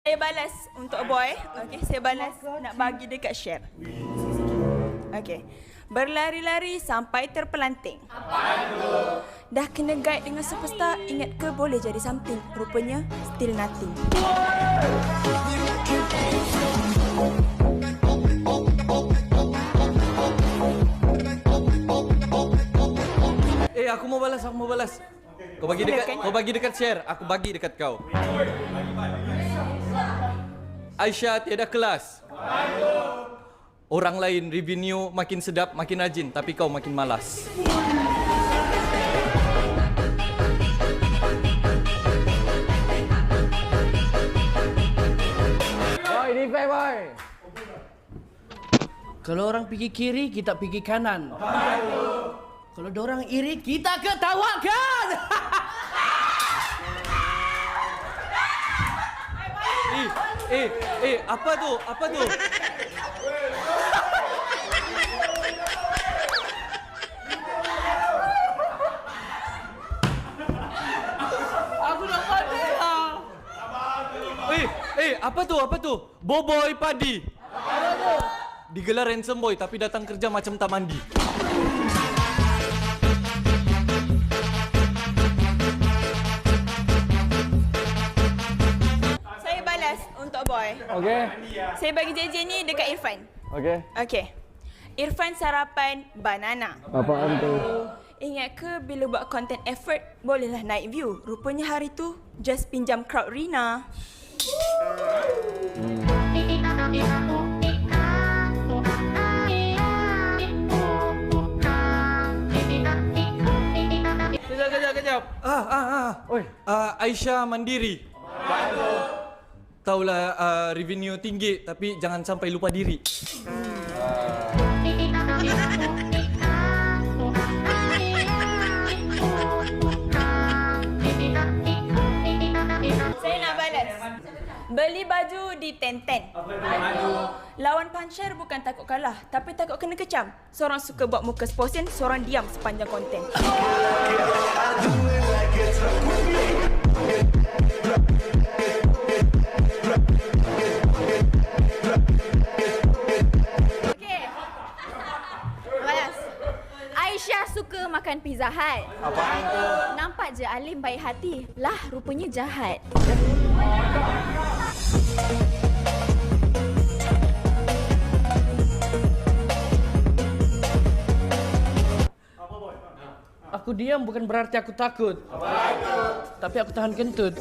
Saya balas untuk boy. Okey, saya balas nak bagi dekat share. Okey. Berlari-lari sampai terpelanting. Apa itu? Dah kena guide dengan superstar, ingat ke boleh jadi something? Rupanya still nothing. Aku mau balas. Kau bagi dekat share, aku bagi dekat kau. Aisyah tiada kelas. Orang lain revenue makin sedap, makin rajin, tapi kau makin malas. Boy, ni fair boy. Kalau orang pergi kiri, kita pergi kanan. Kalau dorang iri, kita ketawakan. Apa tu? Aku nak pandai lah. Apa tu? Boboy padi. Digelar handsome boy tapi datang kerja macam tak mandi. Saya balas untuk boy. Okey. Saya bagi JJ ni dekat Irfan. Okey. Okey. Irfan sarapan banana. Apaan tu? Ingat ke bila buat content effort, bolehlah naik view. Rupanya hari tu just pinjam crowd Rina. Kejap. Oi. Aisyah mandiri. Taulah revenue tinggi tapi jangan sampai lupa diri. Saya nak balas. Beli baju di Tenten. Lawan puncher bukan takut kalah, tapi takut kena kecam. Seorang suka buat muka sposen, seorang diam sepanjang konten. Okey. Balas. Aisyah suka makan Pizza Hut. Apaan tu? Nampak je Alim baik hati. Lah, rupanya jahat. Aku diam bukan berarti aku takut. Tapi aku tahan kentut.